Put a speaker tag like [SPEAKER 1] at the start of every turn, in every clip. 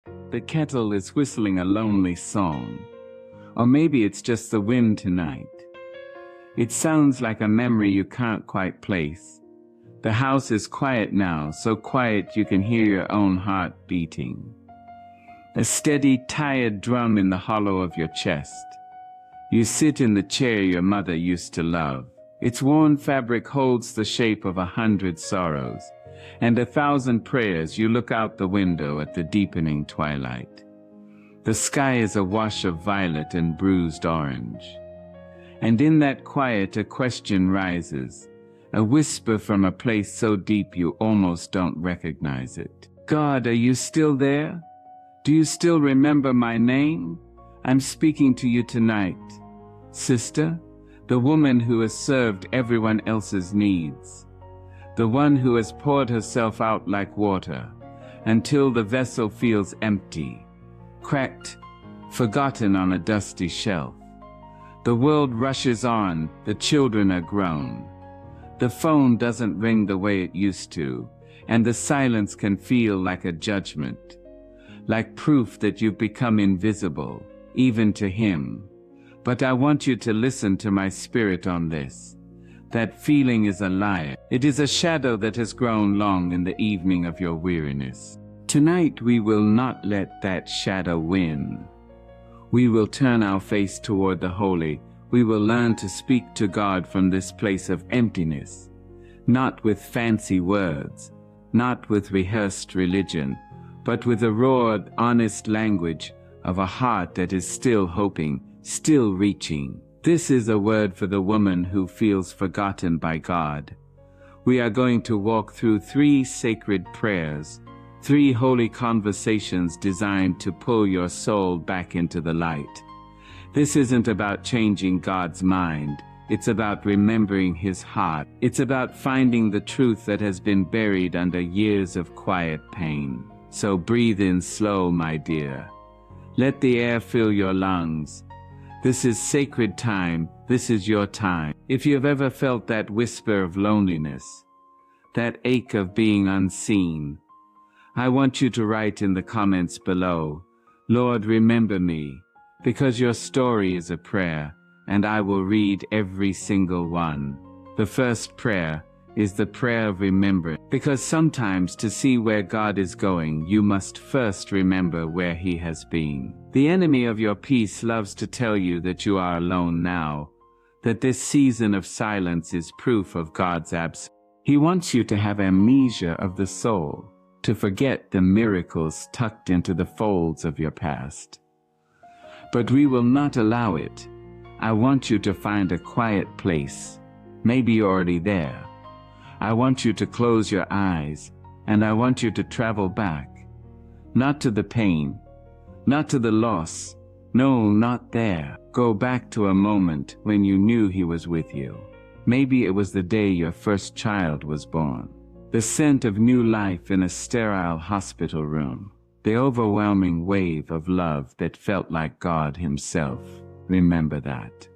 [SPEAKER 1] The kettle is whistling a lonely song. Or maybe it's just the wind tonight. It sounds like a memory you can't quite place. The house is quiet now, so quiet you can hear your own heart beating. A steady, tired drum in the hollow of your chest. You sit in the chair your mother used to love. Its worn fabric holds the shape of 100 sorrows, and 1,000 prayers. You look out the window at the deepening twilight. The sky is a wash of violet and bruised orange. And in that quiet a question rises, a whisper from a place so deep you almost don't recognize it. God, are you still there? Do you still remember my name? I'm speaking to you tonight. Sister, the woman who has served everyone else's needs. The one who has poured herself out like water, until the vessel feels empty, cracked, forgotten on a dusty shelf. The world rushes on, the children are grown. The phone doesn't ring the way it used to, and the silence can feel like a judgment, like proof that you've become invisible, even to him. But I want you to listen to my spirit on this. That feeling is a lie. It is a shadow that has grown long in the evening of your weariness. Tonight we will not let that shadow win. We will turn our face toward the holy. We will learn to speak to God from this place of emptiness, not with fancy words, not with rehearsed religion, but with a raw, honest language of a heart that is still hoping, still reaching. This is a word for the woman who feels forgotten by God. We are going to walk through 3 sacred prayers, 3 holy conversations designed to pull your soul back into the light. This isn't about changing God's mind. It's about remembering his heart. It's about finding the truth that has been buried under years of quiet pain. So breathe in slow, my dear. Let the air fill your lungs. This is sacred time. This is your time. If you've ever felt that whisper of loneliness, that ache of being unseen, I want you to write in the comments below, Lord, remember me, because your story is a prayer, and I will read every single one. The first prayer is the prayer of remembrance, because sometimes to see where God is going, you must first remember where he has been. The enemy of your peace loves to tell you that you are alone now, that this season of silence is proof of God's absence. He wants you to have amnesia of the soul, to forget the miracles tucked into the folds of your past. But we will not allow it. I want you to find a quiet place. Maybe you're already there. I want you to close your eyes, and I want you to travel back. Not to the pain, not to the loss. No, not there. Go back to a moment when you knew he was with you. Maybe it was the day your first child was born. The scent of new life in a sterile hospital room. The overwhelming wave of love that felt like God himself. Remember that.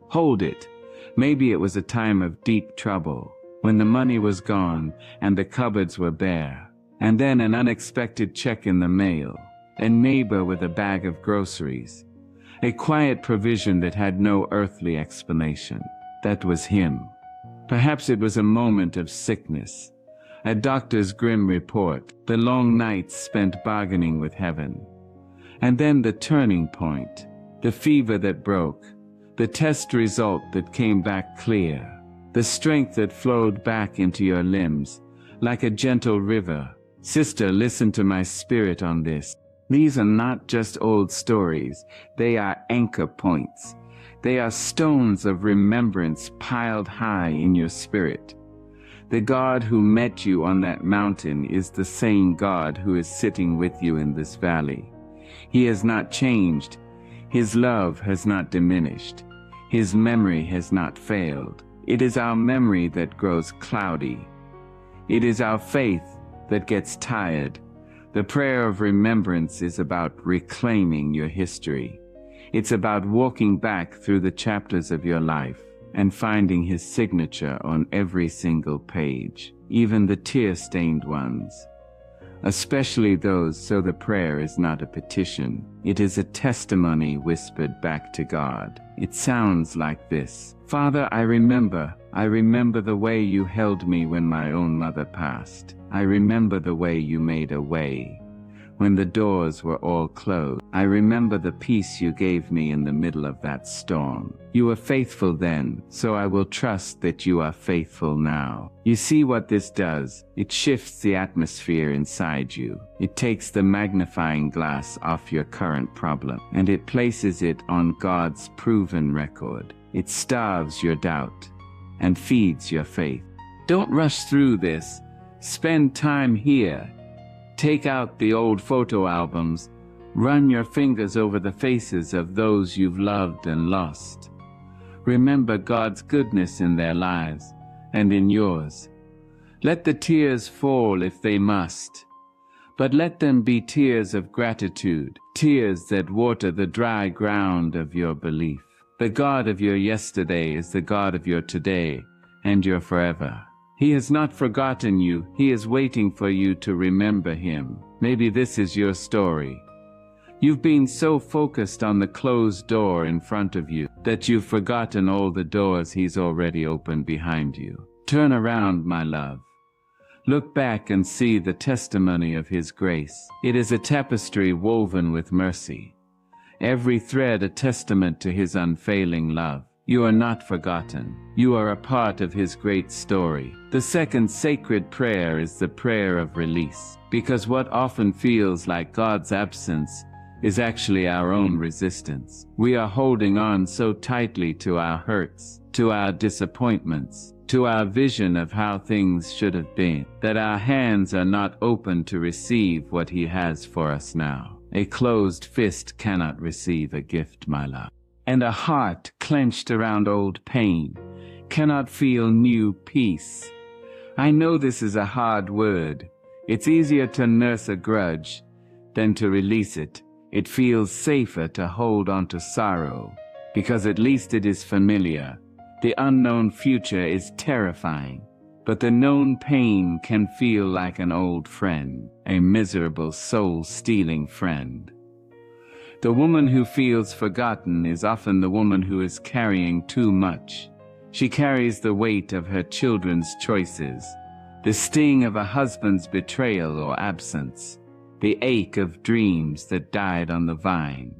[SPEAKER 1] Hold it. Maybe it was a time of deep trouble, when the money was gone and the cupboards were bare. And then an unexpected check in the mail. A neighbor with a bag of groceries. A quiet provision that had no earthly explanation. That was him. Perhaps it was a moment of sickness. A doctor's grim report, the long nights spent bargaining with heaven. And then the turning point, the fever that broke, the test result that came back clear, the strength that flowed back into your limbs, like a gentle river. Sister, listen to my spirit on this. These are not just old stories, they are anchor points. They are stones of remembrance piled high in your spirit. The God who met you on that mountain is the same God who is sitting with you in this valley. He has not changed. His love has not diminished. His memory has not failed. It is our memory that grows cloudy. It is our faith that gets tired. The prayer of remembrance is about reclaiming your history. It's about walking back through the chapters of your life and finding his signature on every single page, even the tear-stained ones. especially those. So the prayer is not a petition. It is a testimony whispered back to God. It sounds like this. Father, I remember the way you held me when my own mother passed. I remember the way you made a way when the doors were all closed. I remember the peace you gave me in the middle of that storm. You were faithful then, so I will trust that you are faithful now. You see what this does? It shifts the atmosphere inside you. It takes the magnifying glass off your current problem, and it places it on God's proven record. It starves your doubt and feeds your faith. Don't rush through this. Spend time here. Take out the old photo albums. Run your fingers over the faces of those you've loved and lost. Remember God's goodness in their lives and in yours. Let the tears fall if they must, but let them be tears of gratitude, tears that water the dry ground of your belief. The God of your yesterday is the God of your today and your forever. He has not forgotten you. He is waiting for you to remember him. Maybe this is your story. You've been so focused on the closed door in front of you that you've forgotten all the doors he's already opened behind you. Turn around, my love. Look back and see the testimony of his grace. It is a tapestry woven with mercy. Every thread a testament to his unfailing love. You are not forgotten. You are a part of his great story. The second sacred prayer is the prayer of release, because what often feels like God's absence is actually our own resistance. We are holding on so tightly to our hurts, to our disappointments, to our vision of how things should have been, that our hands are not open to receive what he has for us now. A closed fist cannot receive a gift, my love. And a heart clenched around old pain cannot feel new peace. I know this is a hard word. It's easier to nurse a grudge than to release it. It feels safer to hold on to sorrow, because at least it is familiar. The unknown future is terrifying, but the known pain can feel like an old friend, a miserable, soul-stealing friend. The woman who feels forgotten is often the woman who is carrying too much. She carries the weight of her children's choices, the sting of a husband's betrayal or absence, the ache of dreams that died on the vine,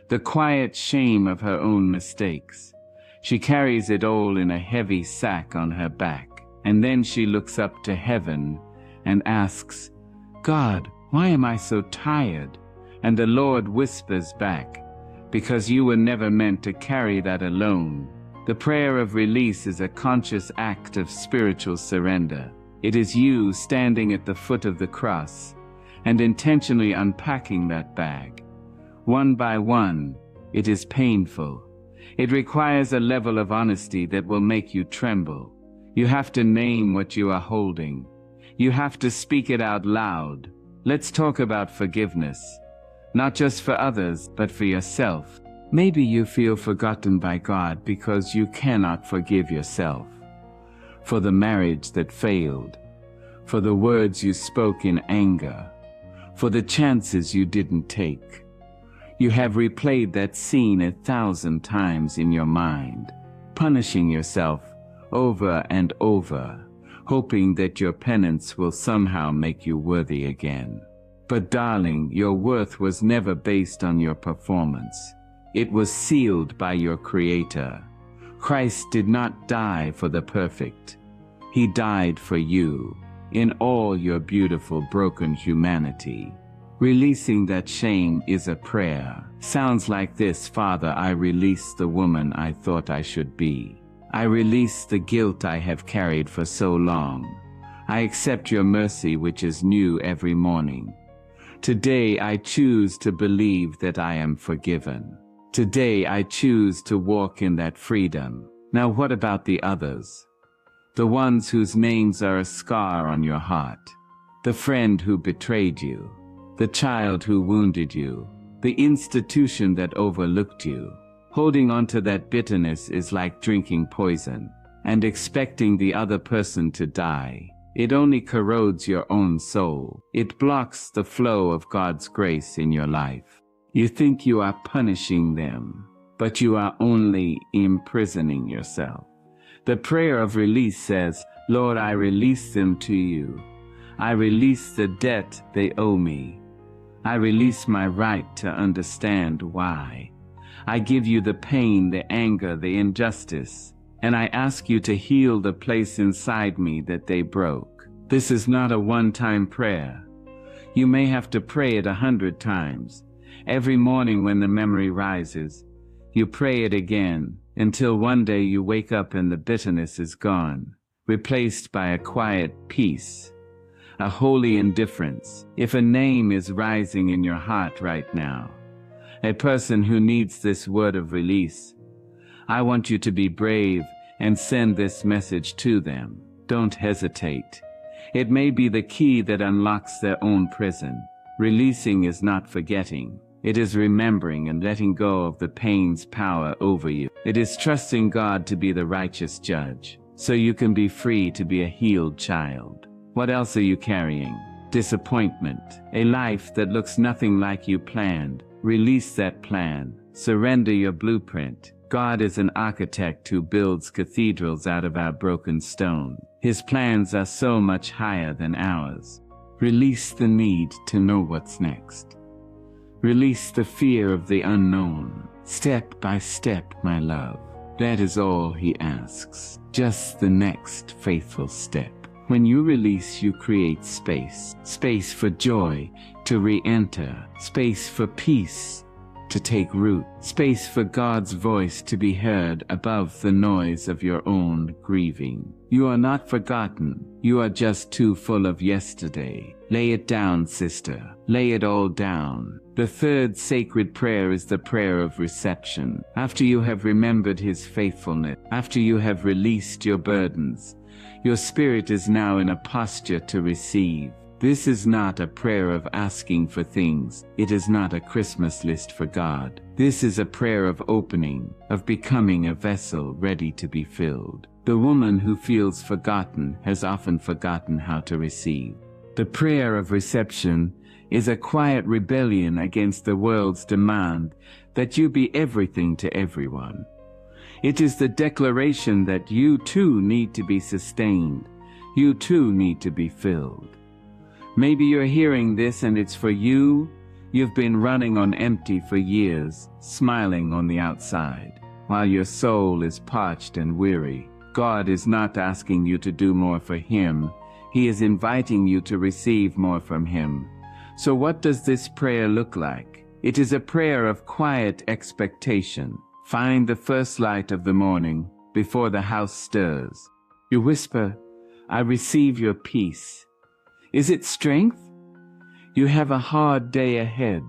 [SPEAKER 1] the quiet shame of her own mistakes. She carries it all in a heavy sack on her back, and then she looks up to heaven and asks, God, why am I so tired? And the Lord whispers back, because you were never meant to carry that alone. The prayer of release is a conscious act of spiritual surrender. It is you standing at the foot of the cross and intentionally unpacking that bag. One by one, it is painful. It requires a level of honesty that will make you tremble. You have to name what you are holding. You have to speak it out loud. Let's talk about forgiveness. Not just for others, but for yourself. Maybe you feel forgotten by God because you cannot forgive yourself. For the marriage that failed, for the words you spoke in anger, for the chances you didn't take. You have replayed that scene 1,000 times in your mind, punishing yourself over and over, hoping that your penance will somehow make you worthy again. But darling, your worth was never based on your performance. It was sealed by your Creator. Christ did not die for the perfect. He died for you, in all your beautiful broken humanity. Releasing that shame is a prayer. Sounds like this: Father, I release the woman I thought I should be. I release the guilt I have carried for so long. I accept your mercy, which is new every morning. Today I choose to believe that I am forgiven. Today I choose to walk in that freedom. Now what about the others? The ones whose names are a scar on your heart. The friend who betrayed you. The child who wounded you. The institution that overlooked you. Holding on to that bitterness is like drinking poison and expecting the other person to die. It only corrodes your own soul. It blocks the flow of God's grace in your life. You think you are punishing them, but you are only imprisoning yourself. The prayer of release says, Lord, I release them to you. I release the debt they owe me. I release my right to understand why. I give you the pain, the anger, the injustice, and I ask you to heal the place inside me that they broke. This is not a one-time prayer. You may have to pray it 100 times. Every morning when the memory rises, you pray it again until one day you wake up and the bitterness is gone, replaced by a quiet peace, a holy indifference. If a name is rising in your heart right now, a person who needs this word of release, I want you to be brave and send this message to them. Don't hesitate. It may be the key that unlocks their own prison. Releasing is not forgetting. It is remembering and letting go of the pain's power over you. It is trusting God to be the righteous judge, so you can be free to be a healed child. What else are you carrying? Disappointment, a life that looks nothing like you planned. Release that plan. Surrender your blueprint. God is an architect who builds cathedrals out of our broken stone. His plans are so much higher than ours. Release the need to know what's next. Release the fear of the unknown. Step by step, my love. That is all he asks. Just the next faithful step. When you release, you create space. Space for joy to re-enter. Space for peace to take root. Space for God's voice to be heard above the noise of your own grieving. You are not forgotten. You are just too full of yesterday. Lay it down, sister. Lay it all down. The third sacred prayer is the prayer of reception. After you have remembered his faithfulness, after you have released your burdens, your spirit is now in a posture to receive. This is not a prayer of asking for things. It is not a Christmas list for God. This is a prayer of opening, of becoming a vessel ready to be filled. The woman who feels forgotten has often forgotten how to receive. The prayer of reception is a quiet rebellion against the world's demand that you be everything to everyone. It is the declaration that you too need to be sustained. You too need to be filled. Maybe you're hearing this and it's for you. You've been running on empty for years, smiling on the outside, while your soul is parched and weary. God is not asking you to do more for him. He is inviting you to receive more from him. So what does this prayer look like? It is a prayer of quiet expectation. Find the first light of the morning before the house stirs. You whisper, I receive your peace. Is it strength? You have a hard day ahead,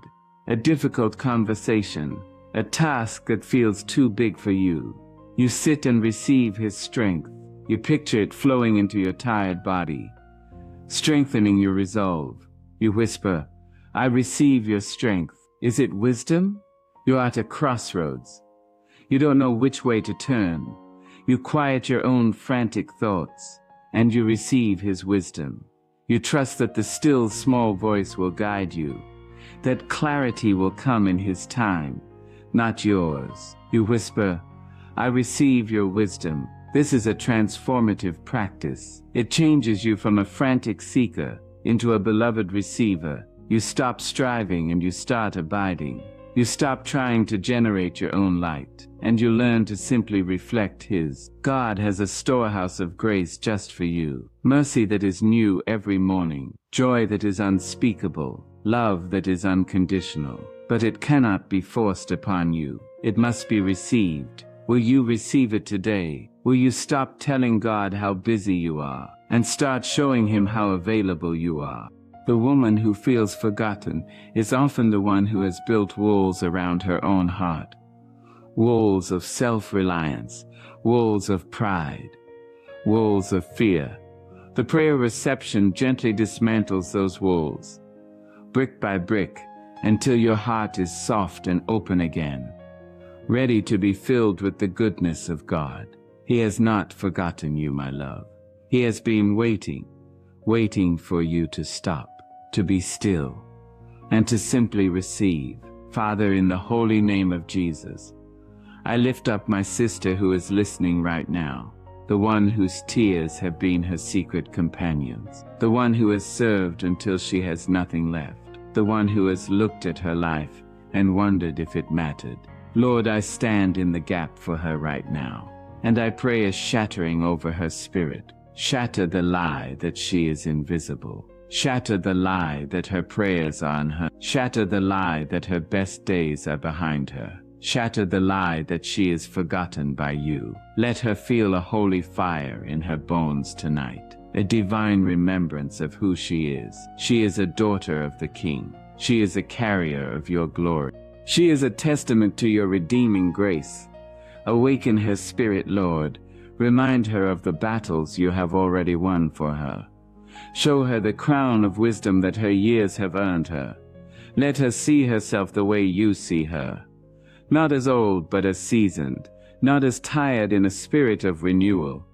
[SPEAKER 1] a difficult conversation, a task that feels too big for you. You sit and receive his strength. You picture it flowing into your tired body, strengthening your resolve. You whisper, I receive your strength. Is it wisdom? You are at a crossroads. You don't know which way to turn. You quiet your own frantic thoughts, and you receive his wisdom. You trust that the still small voice will guide you, that clarity will come in his time, not yours. You whisper, I receive your wisdom. This is a transformative practice. It changes you from a frantic seeker into a beloved receiver. You stop striving and you start abiding. You stop trying to generate your own light, and you learn to simply reflect his. God has a storehouse of grace just for you. Mercy that is new every morning. Joy that is unspeakable. Love that is unconditional. But it cannot be forced upon you. It must be received. Will you receive it today? Will you stop telling God how busy you are and start showing him how available you are? The woman who feels forgotten is often the one who has built walls around her own heart. Walls of self-reliance, walls of pride, walls of fear. The prayer of reception gently dismantles those walls, brick by brick, until your heart is soft and open again, ready to be filled with the goodness of God. He has not forgotten you, my love. He has been waiting, waiting for you to stop, to be still, and to simply receive. Father, in the holy name of Jesus, I lift up my sister who is listening right now, the one whose tears have been her secret companions, the one who has served until she has nothing left, the one who has looked at her life and wondered if it mattered. Lord, I stand in the gap for her right now, and I pray a shattering over her spirit. Shatter the lie that she is invisible. Shatter the lie that her prayers are unheard. Shatter the lie that her best days are behind her. Shatter the lie that she is forgotten by you. Let her feel a holy fire in her bones tonight, a divine remembrance of who she is. She is a daughter of the King. She is a carrier of your glory. She is a testament to your redeeming grace. Awaken her spirit, Lord. Remind her of the battles you have already won for her. Show her the crown of wisdom that her years have earned her. Let her see herself the way you see her. Not as old, but as seasoned. Not as tired, in a spirit of renewal.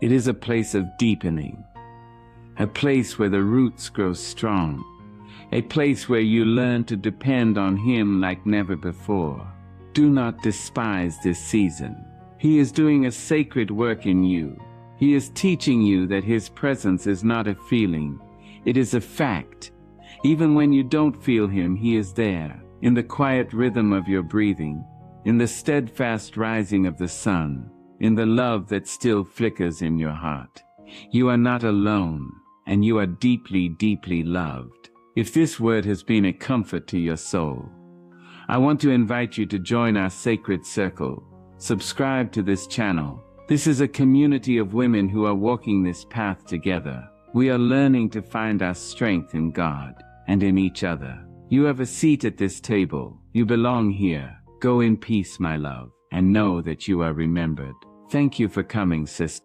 [SPEAKER 1] It is a place of deepening. A place where the roots grow strong. A place where you learn to depend on Him like never before. Do not despise this season. He is doing a sacred work in you. He is teaching you that His presence is not a feeling, it is a fact. Even when you don't feel Him, He is there, in the quiet rhythm of your breathing, in the steadfast rising of the sun, in the love that still flickers in your heart. You are not alone, and you are deeply, deeply loved. If this word has been a comfort to your soul, I want to invite you to join our sacred circle. Subscribe to this channel. This is a community of women who are walking this path together. We are learning to find our strength in God and in each other. You have a seat at this table. You belong here. Go in peace, my love, and know that you are remembered. Thank you for coming, sister.